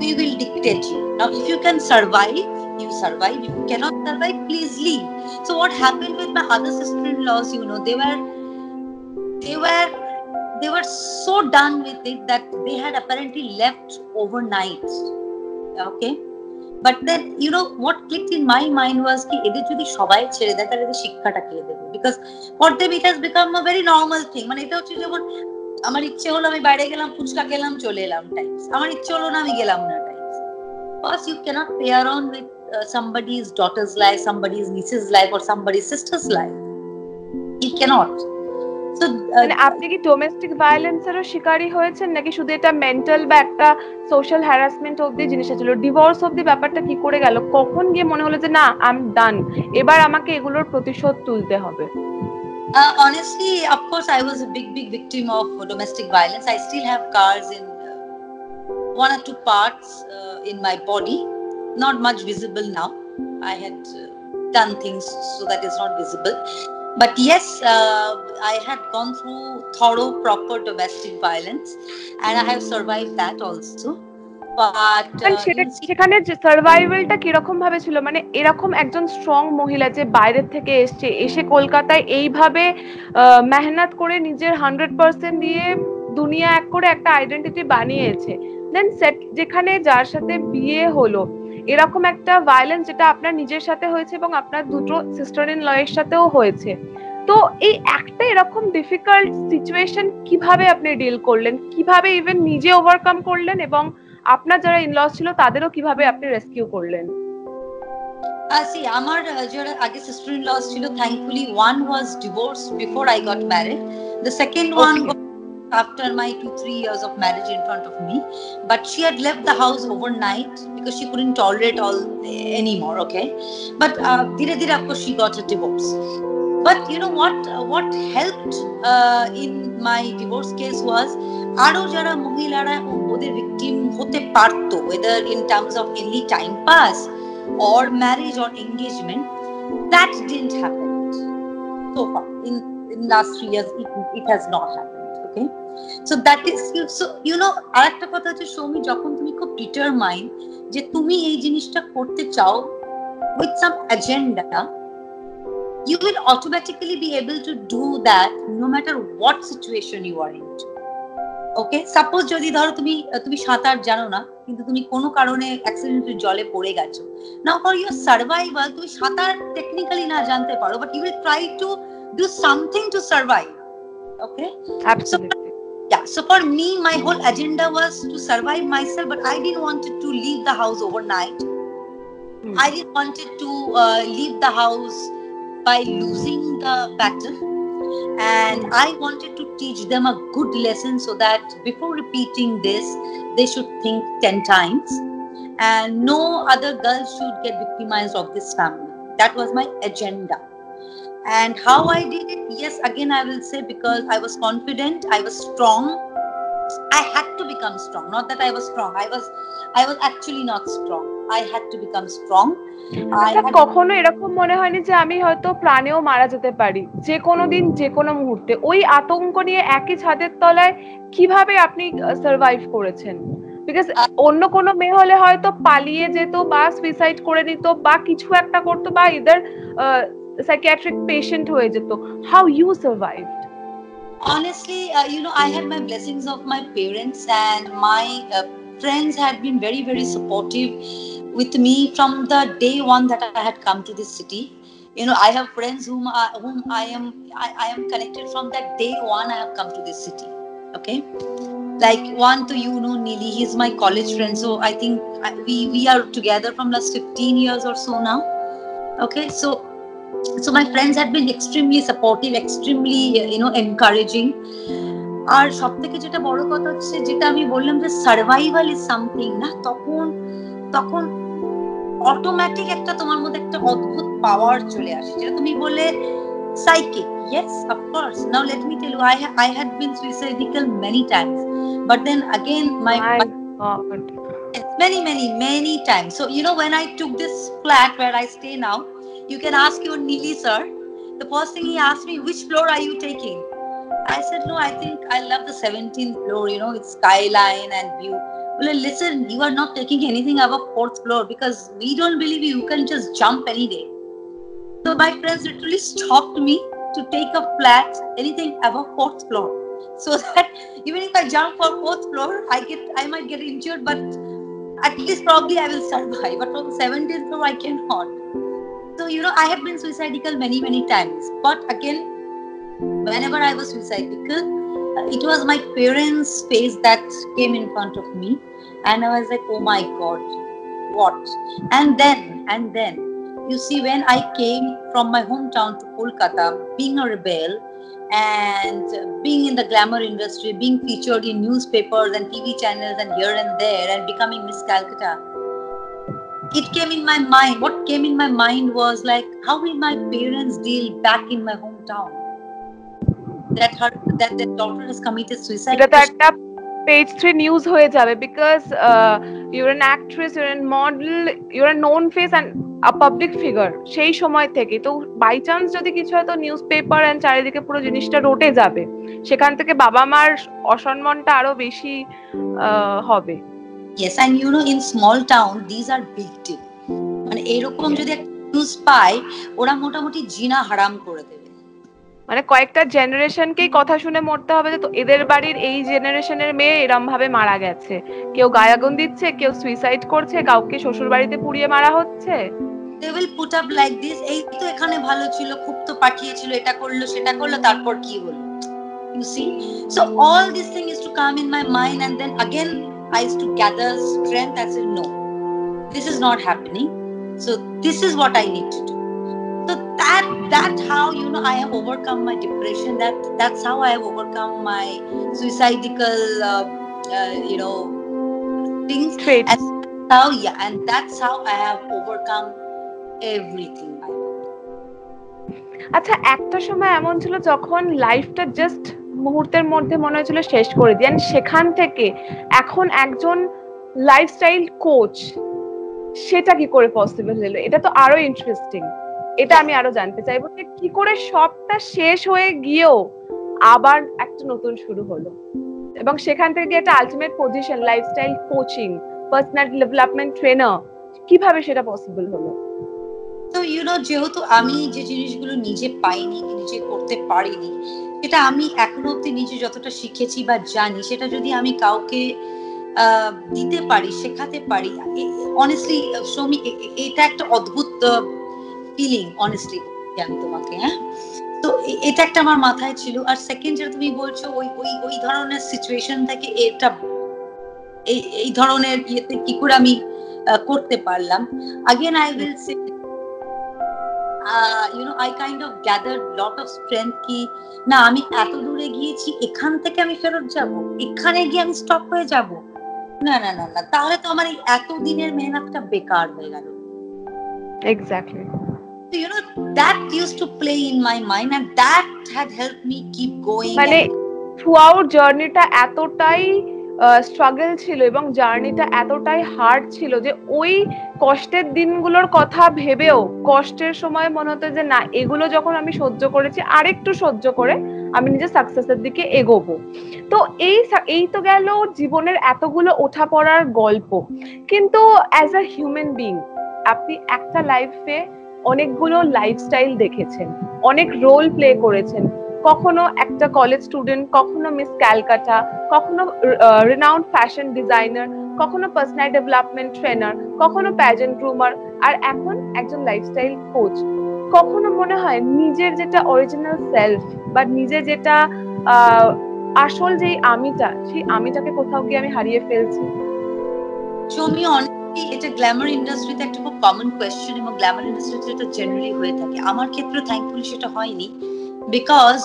we will dictate you. Now, if you can survive, you survive. If you cannot survive, please leave. So what happened with my other sister-in-laws, they were so done with it that they had apparently left overnight. Okay? But then, what clicked in my mind was ki edir jodi shobai ছেড়ে দেয় তাহলে শিক্ষাটা কে দেবে? Because for them it has become a very normal thing. মানে এটা হচ্ছে যেমন আমার ইচ্ছে হলো আমি বাইরে গেলাম, ফুচকা খেলাম, চলে এলাম টাইপস। আমার ইচ্ছে হলো না, আমি গেলাম না types. Because you cannot play around with somebody's daughter's life, somebody's niece's life, or somebody's sister's life. You cannot. So মানে আপনি কি ডোমেস্টিক ভায়োলেন্সেরও শিকারী হয়েছেন, নাকি শুধু এটা মেন্টাল বা একটা সোশ্যাল হ্যারাসমেন্ট অবধি জিনিসটা ছিল? ডিভোর্স অবধি ব্যাপারটা কি করে গেল? কখন গিয়ে মনে হলো যে না, আই এম ডান, এবার আমাকে এগুলোর প্রতিশোধ তুলতে হবে? Honestly, of course, I was a big victim of domestic violence. I still have scars in one or two parts in my body, not much visible now. I had done things so that it's not visible. But yes, I had gone through thorough, proper domestic violence, and I have survived that also. But সেখানে সার্ভাইভালটা কিরকম ভাবে ছিল? মানে এরকম একজন strong মহিলা যে বাইরে থেকে এসে কলকাতায় এইভাবে মেহনত করে নিজের 100% দিয়ে দুনিয়া এক করে একটা আইডেন্টিটি বানিয়েছে, দেন যেখানে যার সাথে বিয়ে হলো এরকম একটা ভায়োলেন্স যেটা আপনার নিজের সাথে হয়েছে এবং আপনার দুটো সিস্টার ইন ল এর সাথেও হয়েছে, তো এই একটা এরকম ডিফিকাল্ট সিচুয়েশন কিভাবে আপনি ডিল করলেন, কিভাবে ইভেন নিজে ওভারকাম করলেন, এবং আপনার যারা ইনলস ছিল তাদেরও কিভাবে আপনি রেস্কিউ করলেন? See, আমার যারা আগে সিস্টার ইন লস ছিল, thankfully one was divorced before I got married. The second one got after my 2-3 years of marriage in front of me, but she had left the house overnight because she couldn't tolerate all anymore. Okay, but dhire dhire of course she got a divorce. But you know what helped in my divorce case was আরো যারা মহিলারা ওদের victim হতে পারতো, whether in terms of any time pass or marriage or engagement, that didn't happen so far. In last 3 years it has not happened. Okay, so that is, so you know, আরেকটা কথা হচ্ছে সৌমি, যখন তুমি খুব determine যে তুমি এই জিনিসটা করতে চাও with some agenda, you will automatically be able to do that no matter what situation you are into. Okay, suppose যদি ধরো তুমি সাঁতার জানো না, কিন্তু তুমি কোনো কারণে অ্যাক্সিডেন্টে জলে পড়ে গেছো, now for your survival তুমি সাঁতার টেকনিক্যালি না জানতে পারো, but you will try to do something to survive. Okay, Absolutely. so for me my whole agenda was to survive myself, but I didn't want to leave the house overnight. I didn't want to leave the house by losing the battle, and I wanted to teach them a good lesson so that before repeating this they should think 10 times, and no other girl should get victimized of this family. That was my agenda. And how I did it, yes, again I will say, because I was confident, I was strong. I had to become strong, not that I was strong, I was actually not strong. I had to become strong. কখনো এরকম মনে হয়নি যে আমি হয়তো প্রাণেও মারা যেতে পারি যে কোনো দিন যে কোনো মুহূর্তে? ওই আতঙ্ক নিয়ে একই ছাদের তলায় কিভাবে আপনি সার্ভাইভ করেছেন? বিকজ অন্য কোনো মেয়ে হলে হয়তো পালিয়ে যেত বা সুইসাইড করে নিত বা কিছু একটা করতো বা ইদার সাইকিয়াট্রিক পেশেন্ট হয়ে যেত. How you survived? Honestly, you know, I had my blessings of my parents, and my friends had been very, very supportive with me from the day one that I had come to this city. You know, I have friends whom I am connected from that day one I have come to this city. Okay, like one to you know Neeli, he's my college friend, so I think we are together from last 15 years or so now. Okay, so my friends had been extremely supportive, extremely you know encouraging. আর সবথেকে যেটা বড় কথা হচ্ছে, যেটা আমি বললাম যে survival is something না, তখন অটোমেটিক একটা তোমার মধ্যে একটা অদ্ভুত পাওয়ার চলে আসে, যেটা তুমি বলে psychic. Yes, of course. Now let me tell you, I had been suicidal many times, but then again my God. many times. So you know, when I took this flat where I stay now, you can ask your Neeli sir. The first thing he asked me, which floor are you taking? I said, no, I think I love the 17th floor, you know, it's skyline and view. Well, listen, you are not taking anything above 4th floor, because we don't believe you can just jump any day. So my friends literally stopped me to take a flat anything above 4th floor, so that even if I jump for 4th floor, I might get injured, but at least probably I will survive. But from 17th floor I cannot. So you know, I have been suicidal many times, but again, whenever I was suicidal, it was my parents' face that came in front of me, and I was like, oh my God, what? And then you see, when I came from my hometown to Kolkata, being a rebel and being in the glamour industry, being featured in newspapers and TV channels and here and there, and becoming Miss Calcutta, it came in my mind. What came in my mind was like, how will my parents deal back in my hometown that their daughter has committed suicide? এটা তো একটা page 3 news হয়ে যাবে, because you're an actress, you're a model, you're a known face and a public figure. সেই সময় থেকে তো by chance যদি কিছু হয় তো নিউজ পেপার এন্ড চারিদিকে পুরো জিনিসটা রটে যাবে, সেখান থেকে বাবা মার অসম্মানটা আরো বেশি হবে. Yes, and you know, in small town these are big deal. মানে এরকম যদি একটা নিউজ পায়, ওরা মোটামুটি জিনা হারাম করে দেবে. মানে কয়েকটা জেনারেশনকেই কথা শুনে মরতে হবে যে তো এদের বাড়ির এই জেনারেশনের মেয়ে এরম ভাবে মারা গেছে, কেউ গায়াগুন দিচ্ছে, কেউ সুইসাইড করছে, কাউকে শ্বশুর বাড়িতে পুড়িয়ে মারা হচ্ছে. They will put up like this, এই তো এখানে ভালো ছিল, খুব তো পাঠিয়েছিল, এটা করলো সেটা করলো, তারপর কি হলো? You see, so all this thing is to come in my mind, and then again I used to gather strength. I said, no, this is not happening, so this is what I need to do. So that how, you know, I have overcome my depression. That's how I have overcome my suicidal you know things. Traits. And that's how I have overcome everything. আচ্ছা, একটা সময় এমন ছিল যখন লাইফটা just মুহূর্তের মধ্যে মনে হয়েছিল শেষ করে দিই, সেখান থেকে এখন একজন লাইফস্টাইল কোচ, সেটা কি করে পসিবল হলো? এটা তো আরো ইন্টারেস্টিং, এটা আমি আরো জানতে চাইবো যে কি করে সবটা শেষ হয়ে গিয়েও আবার একটা নতুন শুরু হলো, এবং সেখান থেকে একটা ultimate position lifestyle coaching, personal development trainer, কিভাবে সেটা পসিবল হলো? তো যেহেতু আমি যে জিনিসগুলো নিজে পাইনি, নিজে করতে পারিনি, সেটা আমি এখনো অব্দি নিজে যতটা শিখেছি বা জানি, সেটা যদি আমি কাউকে দিতে পারি, শেখাতে পারি, অনেস্টলি সৌমি, এটা একটা অদ্ভুত ফিলিং, অনেস্টলি আমি তোমাকে, হ্যাঁ। তো এটা একটা আমার মাথায় ছিল। আর সেকেন্ড, যেটা তুমি বলছো, ওই ধরনের সিচুয়েশন থেকে এটা এই ধরনের ইয়েতে কি করে আমি করতে পারলাম, again I will say I kind of gathered lot of strength কি না, আমি এত দূরে গিয়েছি, এখান থেকে আমি ফেরত যাব, এখানে গিয়ে আমি স্টপ হয়ে যাব, না না না না, তাহলে তো আমার এই এত দিনের মেহনতটা বেকার হয়ে গেল। Exactly. So, that used to play in my mind and that had helped me keep going. মানে থ্রুআউট জার্নিটা এতটাই স্ট্রাগল ছিল এবং জার্নিটা এতটাই হার্ড ছিল যে ওই কষ্টের দিনগুলোর কথা ভেবেও কষ্টের সময় মনে হতো যে না, এগুলো যখন আমি সহ্য করেছি, আরেকটু সহ্য করে আমি নিজের সাকসেসের দিকে এগোবো। তো এই তো গেল জীবনের এতগুলো ওঠা পড়ার গল্প, কিন্তু অ্যাজ আ হিউম্যান বিং আপনি একটা লাইফে অনেকগুলো লাইফস্টাইল দেখেছেন, অনেক রোল প্লে করেছেন, কখনো একটা কলেজ স্টুডেন্ট, কখনো মিস ক্যালকাটা, কখনো রিনাউন্ড ফ্যাশন ডিজাইনার, কখনো পার্সোনাল ডেভেলপমেন্ট ট্রেনার, কখনো প্যাজেন্ট গ্রুমার, আর এখন একজন লাইফস্টাইল কোচ। কখনো মনে হয় নিজের যেটা অরিজিনাল সেলফ বা নিজের যেটা আসল যেই আমিটা, সেই আমিটাকে কোথাও গিয়ে আমি হারিয়ে ফেলছি? সৌমি, অনেকই এটা গ্ল্যামার ইন্ডাস্ট্রিতে একটা খুব কমন কোয়েশ্চেন, এবং গ্ল্যামার ইন্ডাস্ট্রিতে এটা জেনারেলি হয়ে থাকে। আমার ক্ষেত্রে থ্যাঙ্কফুলি সেটা হয়নি, because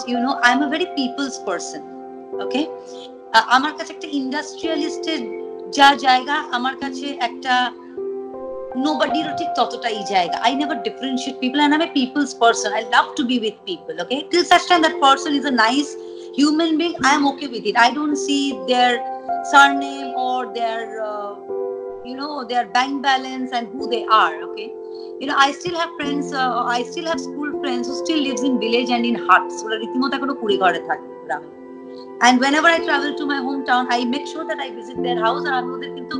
I am a very peoples person. Okay, আমার কাছে একটা ইন্ডাস্ট্রিয়ালিস্টের যা জায়গা, আমার কাছে একটা নোবডিরও ঠিক ততটাই জায়গা। I never differentiate people and I'm a people's person. I love to be with people, okay? Till such time that person is a nice human being, I am okay with it. I don't see their surname or their their bank balance and who they are, okay? I still have friends, I still have school friends who still lives in village and in huts. ওরা রীতিমতো এখনো কুড়ি ঘরে থাকে গ্রামে। And whenever I travel to my hometown, I make sure that I visit their house, আর আমি ওদের কিন্তু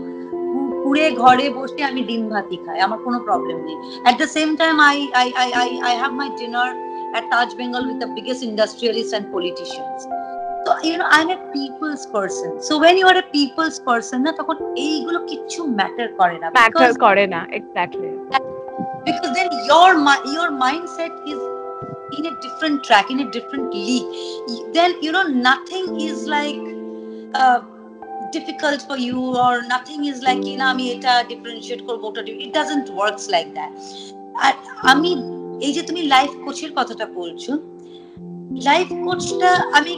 পুরে ঘরে বসে আমি ডিম ভাতি খাই, আমার কোনো প্রবলেম নেই। At the same time, I have my dinner at Taj Bengal with the biggest industrialists and politicians. So I'm a people's person. So when you are a people's person, না, তখন এইগুলো কিচ্ছু ম্যাটার করে না। Matter করে না, exactly. Because then your mindset is in a different track, in a different league. Then nothing is like difficult for you, or nothing is like আমি এটা ডিফারেন্সিয়েট করব, ওটা, it doesn't works like that. আর আমি এই যে তুমি life কোচের কথাটা বলছো, লাইফ কোচটা আমি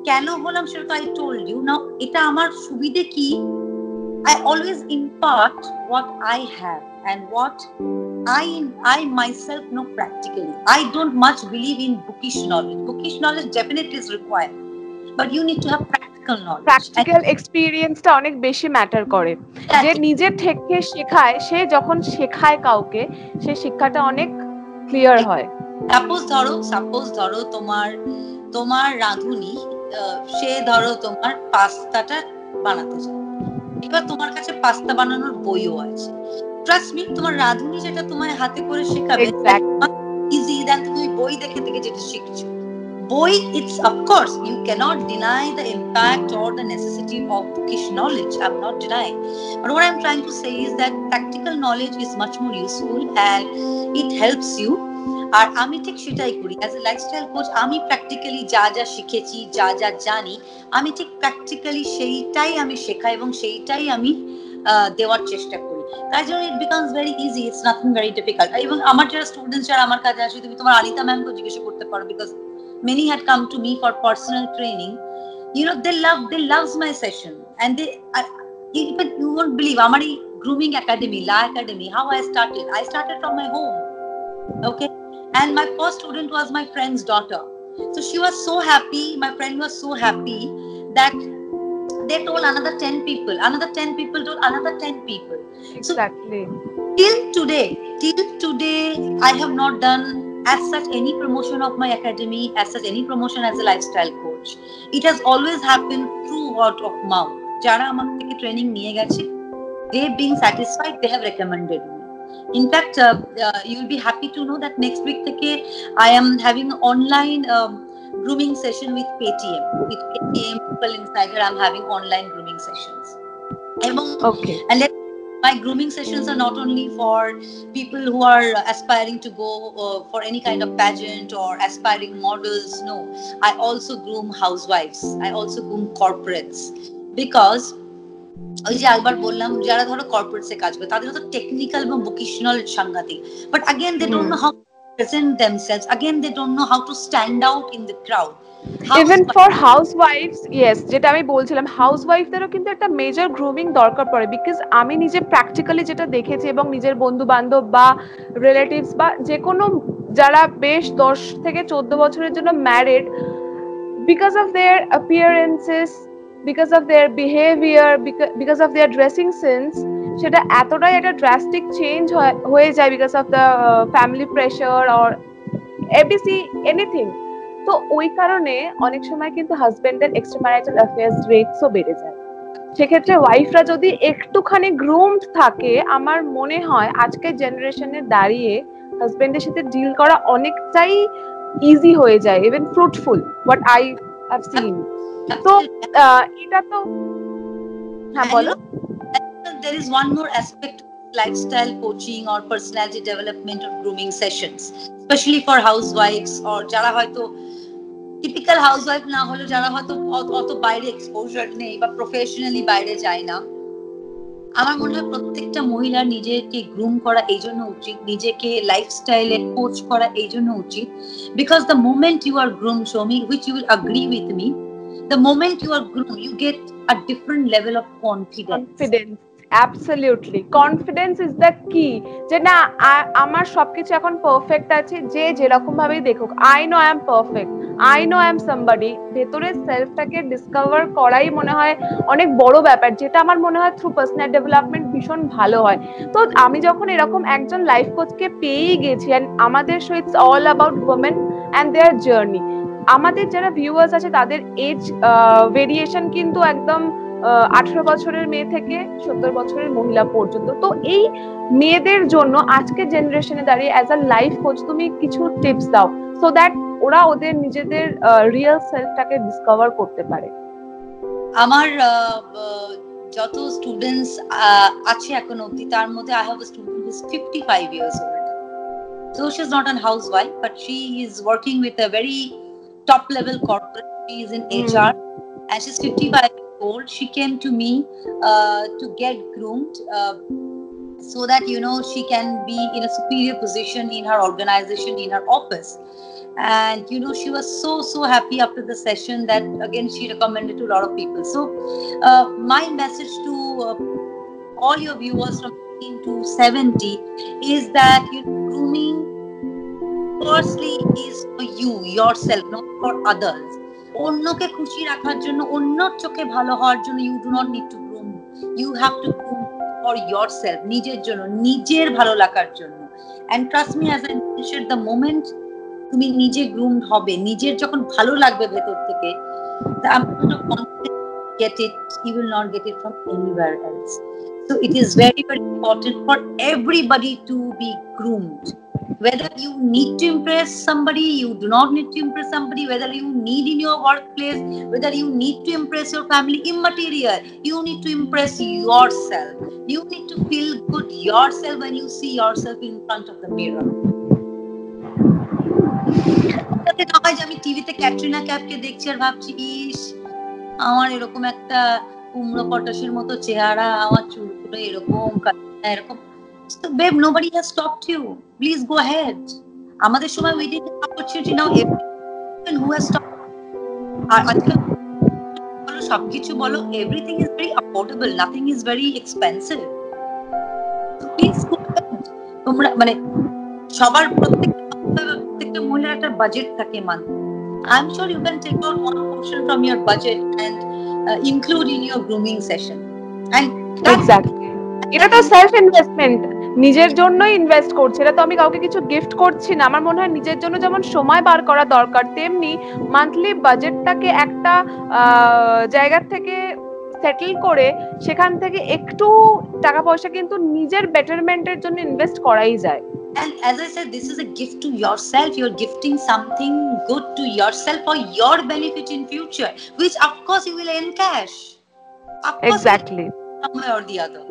কেন হলাম সেটা তো I told you. Now এটা আমার সুবিধে কি, I always impart what I have and what I myself know practically. I don't much believe in bookish knowledge. Bookish knowledge definitely is required, but you need to have practical knowledge. Practical এক্সপেরিয়েন্সটা অনেক বেশি matter করে। যে নিজের থেকে শেখায়, সে যখন শেখায় কাউকে, সে শিক্ষাটা অনেক ক্লিয়ার হয়। সাপোজ ধরো তোমার রাঁধুনি, সে ধরো তোমার পাস্তাটা বানাতে চায়, এবার তোমার কাছে পাস্তা বানানোর বইও আছে। ট্রাস্ট মি, তোমার রাঁধুনি যেটা তোমায় হাতে করে শেখাবে ইজি দ্যান তুমি বই দেখে দেখে যেটা শিখছো। Boy, it's of course you cannot deny the impact or the necessity of bookish knowledge. I'm not denying, but what I'm trying to say is that practical knowledge is much more useful and it helps you. আর আমি ঠিক সেটাই করি as a lifestyle coach. আমি practically যা যা শিখেছি, যা যা জানি, আমি ঠিক প্র্যাকটিক্যালি সেইটাই আমি শেখাই এবং সেইটাই আমি দেওয়ার চেষ্টা করি। তাই জন্য it becomes very easy, it's nothing very difficult. এবং আমার যারা স্টুডেন্টস যারা আমার কাছে আসে, তুমি তোমার আনিতা ম্যামকে জিজ্ঞাসা করতে পারো, because many had come to me for personal training. They loves my session, and even you won't believe amari grooming academy, La Academy, how I started from my home, okay? And my first student was my friend's daughter. So she was so happy, my friend was so happy that they told another 10 people, another 10 people told another 10 people. Exactly. So till today, I have not done as such any promotion of my academy, as such any promotion as a lifestyle coach. It has always happened through word of mouth. Jara amar theke training niye geche, they being satisfied, they have recommended me. In fact, you'll be happy to know that next week theke I am having an online grooming session with Paytm. With Paytm People Insider, I'm having online grooming sessions. Okay. And my grooming sessions are not only for people who are aspiring to go for any kind of pageant or aspiring models. No, I also groom housewives. I also groom corporates, because ওই যে একবার বললাম যারা ধরো কর্পোরেটসে কাজ করে তাদের তো টেকনিক্যাল এবং ভোকেশনাল সাংঘাতিক, but again they don't know how to present themselves, again they don't know how to stand out in the crowd. Even for housewives, yes, যেটা আমি বলছিলাম, হাউসওয়াইফদেরও কিন্তু একটা মেজর গ্রুমিং দরকার পড়ে, বিকজ আমি নিজে প্র্যাকটিক্যালি যেটা দেখেছি এবং নিজের বন্ধু বান্ধব বা রিলেটিভস বা যে কোনো যারা বেশ 10 থেকে 14 বছরের জন্য married, because of their appearances, because of their behaviour, because of their dressing sense, সেটা এতটাই একটা ড্রাস্টিক চেঞ্জ হয়ে যায় because of the family pressure or ABC anything. তো ওই কারণে অনেক সময় কিন্তু হাজবেন্ডের এক্সট্রাম্যারিটাল অ্যাফেয়ার্স রেটসও বেড়ে যায়। সেক্ষেত্রে ওয়াইফরা যদি একটুখানি গ্রুমড থাকে, আমার মনে হয় আজকের জেনারেশনে দাঁড়িয়ে হাজবেন্ডের সাথে ডিল করা অনেকটাই ইজি হয়ে যায়, even fruitful, what I have seen. তো এটা তো হ্যাঁ বলো। There is one more aspect of lifestyle coaching or personality development or grooming sessions, especially for housewives or যারা হয়তো টিপিক্যাল হাউসওয়াইফ না হলে, যারা হয়তো অত বাইরে এক্সপোজার নেই বা প্রফেশনালি বাইরে যায় না। আমার মনে হয় প্রত্যেকটা মহিলার নিজেকে গ্রুম করা এই জন্য উচিত, নিজেকে লাইফস্টাইলে কোচ করা এই জন্য উচিত, because the moment you are groom, Soumi, which you will agree with me, the moment you are groomed, you get a different level of confidence. Absolutely, confidence is the key. যে না আমার সবকিছু এখন পারফেক্ট আছে, যে যেরকম ভাবেই দেখুক, I know I am perfect, I know I am somebody. ভেতরের সেলফটাকে ডিসকভার করাই মনে হয় অনেক বড় ব্যাপার, যেটা আমার মনে হয় থ্রু পার্সোনাল ডেভেলপমেন্ট ভীষণ ভালো হয়। তো আমি যখন এরকম একজন লাইফ কোচকে পেয়েই গেছি, এন্ড আমাদের show it's all about women and their journey. আমাদের যারা ভিউয়ার্স আছে তাদের এজ ভেরিয়েশন কিন্তু একদম 18 বছরের মেয়ে থেকে 70 বছরের মহিলা পর্যন্ত। তো এই মেয়েদের জন্য আজকে জেনারেশনে দাঁড়িয়ে অ্যাজ আ লাইফ কোচ তুমি কিছু টিপস দাও, সো দ্যাট ওরা ওদের নিজেদের রিয়েল সেলফটাকে ডিসকভার করতে পারে। আমার যত স্টুডেন্টস আছে এখন অবধি, তার মধ্যে I have a student who is 55 years old. So she's not a housewife, but she is working with a very top level corporate. She is in HR and she's 55 years old. She came to me to get groomed so that, you know, she can be in a superior position in her organization, in her office. And you know, she was so happy after the session that again she recommended to a lot of people. So my message to all your viewers from 18 to 70 is that, you know, grooming firstly is for you, yourself, not for others. অন্যকে খুশি রাখার জন্য, অন্যর চোখে ভালো হওয়ার জন্য you do not need to groom. You have to groom for yourself, নিজের জন্য, নিজের ভালো লাগার জন্য। And trust me, as I mentioned, the moment তুমি নিজে গ্রুমড হবে, নিজের যখন ভালো লাগবে ভেতর থেকে, the amount of confidence you get it, you will not get it from anywhere else. So it is very important for everybody to be groomed. Whether you need to impress somebody, you do not need to impress somebody, whether you need in your workplace, whether you need to impress your family, immaterial. You need to impress yourself. You need to feel good yourself when you see yourself in front of the mirror. আমি টিভিতে ক্যাটরিনা ক্যাফকে দেখছি আর ভাবছি, ইস আমার এরকম একটা কুমড়ো পটাশের মতো চেহারা, আমার চুলগুলো এরকম এরকম। So babe, nobody has stopped you. Please go ahead. আমাদের সময় we didn't have opportunity, now everyone who has stopped. আর আজকাল বলো সবকিছু বলো, everything is very affordable, nothing is very expensive. So please go ahead. তোমরা মানে সবার প্রত্যেক প্রত্যেকটা মহিলার একটা বাজেট থাকে month. I'm sure you can take out one portion from your budget and include in your grooming session. And exactly, এটা তো সেলফ ইনভেস্টমেন্ট, নিজের জন্যই ইনভেস্ট করছি, এটা তো আমি কাউকে কিছু গিফট করছি না। আমার মনে হয় নিজের জন্য যেমন সময় বার করা দরকার, তেমনি মান্থলি বাজেটটাকে একটা জায়গা থেকে সেটেল করে সেখান থেকে একটু টাকা পয়সা কিন্তু নিজের বেটারমেন্টের জন্য ইনভেস্ট করাই যায়। And as I said, this is a gift to yourself. You're gifting something good to yourself for your benefit in future, which of course you will encash. Exactly. Somewhere or the other.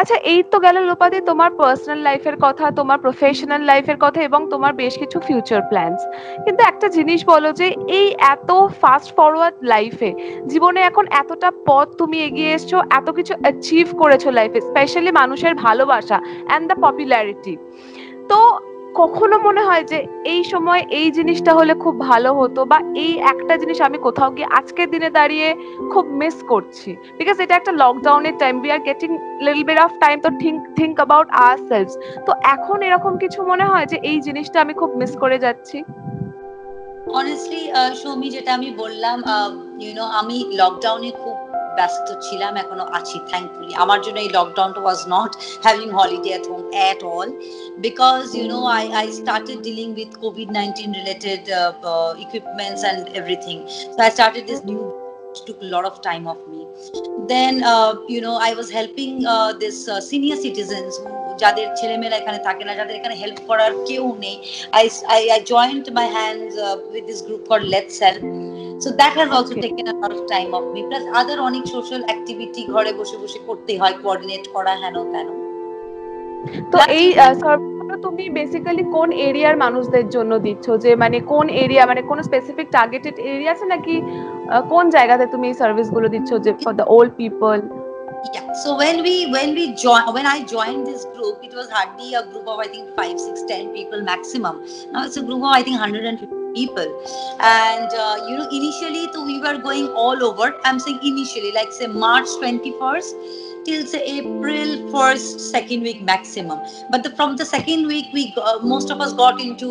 আচ্ছা, এই তো গেল লোপাদি তোমার personal লাইফের কথা, তোমার professional লাইফের কথা এবং তোমার বেশ কিছু ফিউচার প্ল্যানস। কিন্তু একটা জিনিস বলো যে এই এত ফাস্ট ফরওয়ার্ড লাইফে, জীবনে এখন এতটা পথ তুমি এগিয়ে এসছো, এত কিছু অ্যাচিভ করেছো লাইফে, স্পেশালি মানুষের ভালোবাসা অ্যান্ড দ্য পপুলারিটি, তো কখনো মনে হয় যে এই সময় এই জিনিসটা হলে খুব ভালো হতো, বা এই একটা জিনিস আমি কোথাও গিয়ে আজকের দিনে দাঁড়িয়ে খুব মিস করছি, বিকজ এটা একটা লকডাউনের time, we are getting little bit of time to think about ourselves, তো এখন এরকম কিছু মনে হয় যে এই জিনিসটা আমি খুব মিস করে যাচ্ছি? অনেস্টলি সৌমি, যেটা আমি বললাম, আমি লকডাউনে খুব ব্যস্ত ছিলাম, এখনো আছি থ্যাঙ্কফুলি। আমার জন্য এই লকডাউনটা was not having holiday at home at all, because I started dealing with COVID-19 related equipments and everything. So I started this new, which took a lot of time of me. Then I was helping this senior citizens যাদের ছেলেমেয়েরা এখানে থাকে না, যাদের এখানে help করার কেউ নেই। I joined my hands with this group called Let's Help. So that has also taken a lot of time of me. Plus other অনেক social activity ঘরে বসে বসে করতে হয়, কোঅর্ডিনেট করা, হেন তেন। তো এই সার্ভিসগুলো তুমি বেসিক্যালি কোন এরিয়ার মানুষদের জন্য দিচ্ছ? যে মানে কোন এরিয়া, মানে কোন স্পেসিফিক টার্গেটেড এরিয়া আছে নাকি কোন জায়গাতে তুমি এই সার্ভিসগুলো দিচ্ছ, যে for the old people? Yeah, so when I joined this group, it was hardly a group of I think 5, 6, 10 people maximum. Now it's a group of I think 150 people, and initially we were going all over. I'm saying initially, like say March 21st till say April 1st, second week maximum. But from the second week, most of us got into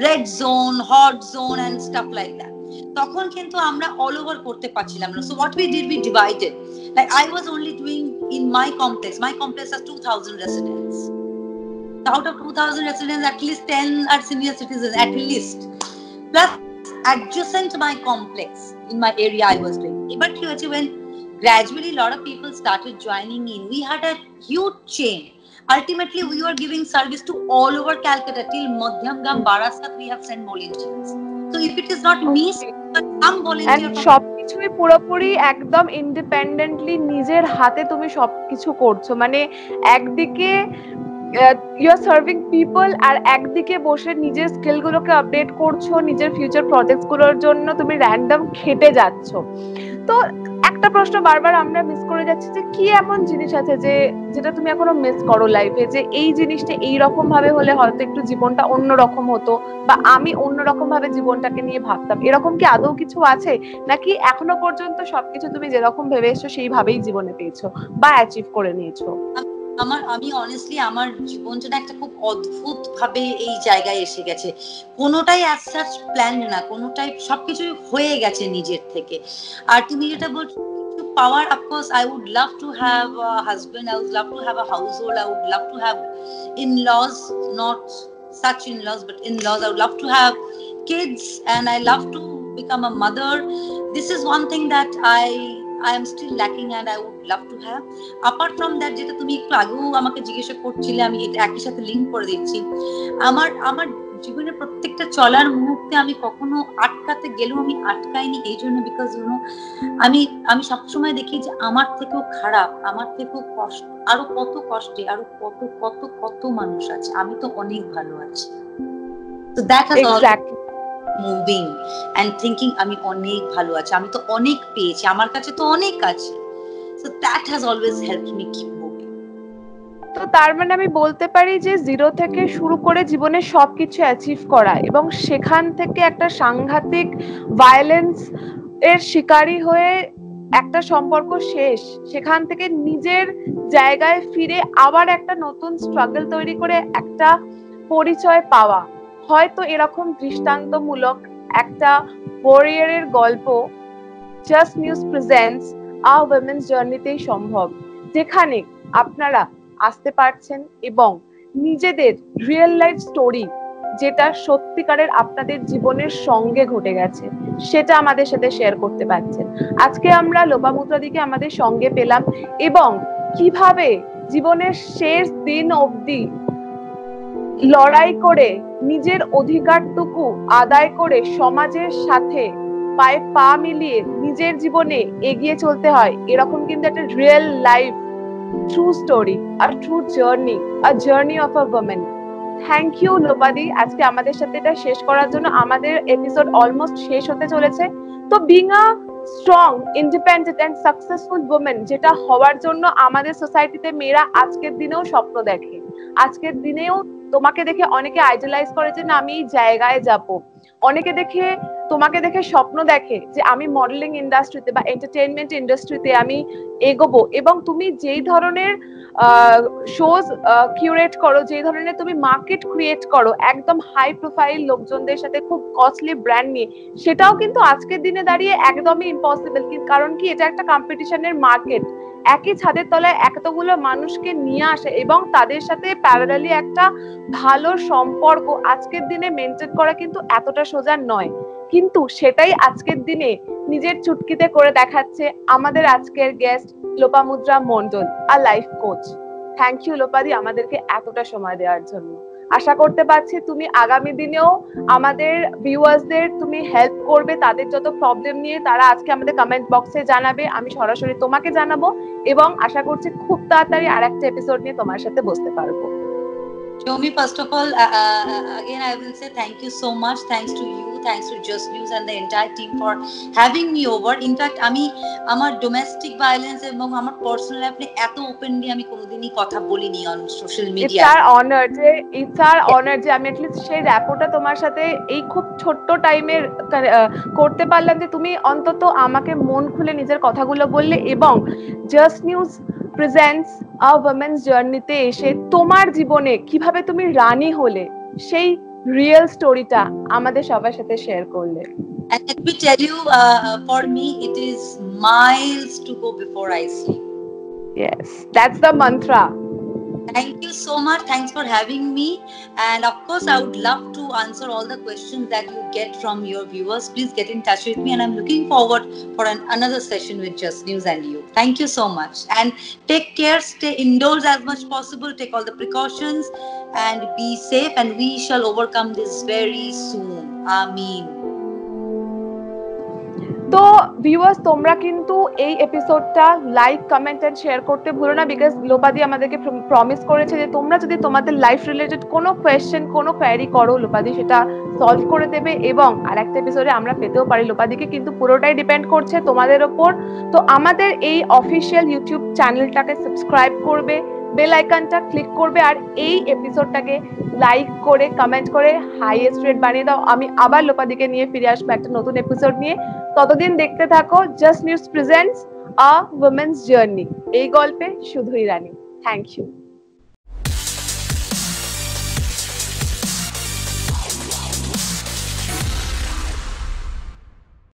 red zone, hot zone, and stuff like that. তখন কিন্তু আমরা all over করতে পারছিলাম না। So what we did, we divided. Like I was only doing in my complex has 2000 residents. Out of 2000 residents, at least 10 are senior citizens, at least. Plus adjacent my complex in my area I was doing. But when gradually a lot of people started joining in, we had a huge chain. Ultimately we were giving service to all over Calcutta till Madhyamgam, Barasat. We have sent volunteers. So if it is not me, some volunteer, সবকিছুই পুরোপুরি একদম independently নিজের হাতে তুমি সবকিছু করছো, মানে একদিকে ইউ আর সার্ভিং পিপল, আর একদিকে বসে নিজের স্কিল গুলোকে আপডেট করছো, নিজের ফিউচার প্রজেক্টস গুলোর জন্য তুমি র্যান্ডম খেটে যাচ্ছ। তো একটা প্রশ্ন বারবার আমরা মিস করে যাচ্ছি, যে কি এমন জিনিস আছে যে যেটা তুমি এখনো মিস করো লাইফে, যে এই জিনিসটা এইরকম ভাবে হলে হয়তো একটু জীবনটা অন্যরকম হতো, বা আমি অন্যরকম ভাবে জীবনটাকে নিয়ে ভাবতাম, এরকম কি আদৌ কিছু আছে, নাকি এখনো পর্যন্ত সবকিছু তুমি যেরকম ভেবে এসছো সেইভাবেই জীবনে পেয়েছো বা অ্যাচিভ করে নিয়েছো? আমি অনেস্টলি আমার জীবনটা একটা খুব অদ্ভুত ভাবে এই জায়গায় এসে গেছে। কোনোটাই অ্যাজ সাচ প্ল্যান না, কোনোটাই সবকিছু হয়ে গেছে নিজের থেকে। আর তুমি যেটা বলছো power, of course I would love to have a husband, I would love to have a household, I would love to have in-laws, not such in-laws but in-laws. I would love to have kids and I love to become a mother. This is one thing that I am still lacking and I would love to have. Apart from that, যেটা তুমি একটু আগেও আমাকে জিজ্ঞাসা করছিলে, আমি এটা একই সাথে লিংক করে দিচ্ছি। আমার জীবনের প্রত্যেকটা চলার মুহূর্তে আমি কখনো আটকাতে গেলেও আমি আটকাইনি এই জন্য, বিকজ আমি সবসময় দেখি যে আমার থেকেও খারাপ, আমার থেকেও কষ্ট, আরো কত কষ্টে, আরো কত কত কত মানুষ আছে, আমি তো অনেক ভালো আছি। So that has Exactly. Moving and thinking আমি অনেক ভালো আছি, আমি তো অনেক পেয়েছি, আমার কাছে তো অনেক আছে। So that has always helped me keep moving. তো তার মানে আমি বলতে পারি যে জিরো থেকে শুরু করে জীবনে সবকিছু অ্যাচিভ করা, এবং সেখান থেকে একটা সাংঘাতিক ভায়োলেন্স এর শিকারী হয়ে একটা সম্পর্ক শেষ, সেখান থেকে নিজের জায়গায় ফিরে আবার একটা নতুন স্ট্রাগল তৈরি করে একটা পরিচয় পাওয়া, হয়তো এরকম দৃষ্টান্তমূলক একটা ওয়ারিয়রের গল্প জাস্ট নিউজ প্রেজেন্টস আ উইমেন্স জার্নিতেই সম্ভব, যেখানে আপনারা আসতে পারছেন এবং নিজেদের রিয়েল লাইফ স্টোরি, যেটা সত্যিকারের আপনাদের জীবনের সঙ্গে ঘটে গেছে, সেটা আমাদের সাথে শেয়ার করতে পারছেন। আজকে আমরা লোপামুদ্রাদিকে আমাদের সঙ্গে পেলাম এবং কিভাবে জীবনের শেষ দিন অবধি লড়াই করে নিজের অধিকারটুকু আদায় করে সমাজের সাথে পায়ে পা মিলিয়ে নিজের জীবনে এগিয়ে চলতে হয়, এরকম কিন্তু একটা real life true story, a true journey, a journey of a woman. Thank you Lopadi, আজকে আমাদের সাথে এটা শেষ করার জন্য। আমাদের এপিসোড অলমোস্ট শেষ হতে চলেছে। তো being a strong, independent and successful woman যেটা হওয়ার জন্য আমাদের সোসাইটিতে মেয়েরা আজকের দিনেও স্বপ্ন দেখে, আজকের দিনেও তোমাকে দেখে অনেকে আইডলাইজ করে যে না আমি এই জায়গায় যাব, অনেকে দেখে তোমাকে দেখে স্বপ্ন দেখে যে আমি মডেলিং ইন্ডাস্ট্রিতে বা এন্টারটেইনমেন্ট ইন্ডাস্ট্রিতে আমি এগোবো। এবং তুমি যেই ধরনের শোজ কিউরেট করো, যেই ধরনের তুমি মার্কেট ক্রিয়েট করো একদম হাই প্রোফাইল লোকজনদের সাথে খুব কস্টলি ব্র্যান্ড নিয়ে, সেটাও কিন্তু আজকের দিনে দাঁড়িয়ে একদমই ইম্পসিবল। কারণ কি, এটা একটা কম্পিটিশনের মার্কেট, একই ছাদের তলায় এতগুলো মানুষকে নিয়ে আসে এবং তাদের সাথে প্যারালালি একটা ভালো সম্পর্ক আজকের দিনে মেনটেন করা কিন্তু এতটা সোজা নয়। কিন্তু সেটাই আজকের দিনে নিজের চুটকিতে করে দেখাচ্ছে আমাদের আজকের guest Lopamudra Mondal, a life coach. Thank you Lopadi আমাদেরকে এতটা সময় দেওয়ার জন্য। আশা করতে পারছি তুমি আগামী দিনেও আমাদের ভিউয়ার্সদের তুমি হেল্প করবে, তাদের যত প্রবলেম নিয়ে তারা আজকে আমাদের কমেন্ট বক্সে জানাবে, আমি সরাসরি তোমাকে জানাবো এবং আশা করছি খুব তাড়াতাড়ি আরেকটা এপিসোড নিয়ে তোমার সাথে বসতে পারবো। Shomi, first of all, again I will say thank you so much. Thanks to you, thanks to Just News and the entire team for having me over. In fact, আমি আমার ডোমেস্টিক ভায়োলেন্স এবং আমার personal লাইফে এত openly আমি কোনোদিনই কথা বলিনি on social media. It's our honour যে আমি অ্যাটলিস্ট সেই র্যাপোটা তোমার সাথে এই খুব ছোট্ট টাইমের করতে পারলাম, যে তুমি অন্তত আমাকে মন খুলে নিজের কথাগুলো বললে এবং জাস্ট নিউজ প্রেজেন্টস আ ওমেন্স জার্নিতে এসে তোমার জীবনে কিভাবে তুমি রানী হলে সেই রিয়েল স্টোরিটা আমাদের সবার সাথে শেয়ার করলে। And let me tell you, for me it is miles to go before I sleep. Yes, that's the mantra. Thank you so much. Thanks for having me. And of course, I would love to answer all the questions that you get from your viewers. Please get in touch with me. And I'm looking forward for another session with Just News and you. Thank you so much. And take care. Stay indoors as much possible. Take all the precautions and be safe. And we shall overcome this very soon. Ameen. তো viewers, তোমরা কিন্তু এই এপিসোডটা like, comment and share করতে ভুলো না, because লোপাদি আমাদেরকে promise করেছে যে তোমরা যদি তোমাদের লাইফ রিলেটেড কোনো কোয়েশ্চেন, কোনো কোয়ারি করো, লোপাদি সেটা সলভ করে দেবে এবং আরেকটা এপিসোডে আমরা পেতেও পারি লোপাদিকে, কিন্তু পুরোটাই ডিপেন্ড করছে তোমাদের ওপর। তো আমাদের এই অফিসিয়াল ইউটিউব চ্যানেলটাকে সাবস্ক্রাইব করবে, বেল আইকনটা ক্লিক করবে আর এই এপিসোডটাকে লাইক করে কমেন্ট করে হাইয়েস্ট রেট বানিয়ে দাও। আমি আবার লোপাদিকে নিয়ে ফিরে আসবো একটা নতুন এপিসোড নিয়ে। ততদিন দেখতে থাকো জাস্ট নিউজ প্রেজেন্টস আ ওমেন্স জার্নি, এই গল্পে শুধুই রানী। Thank you.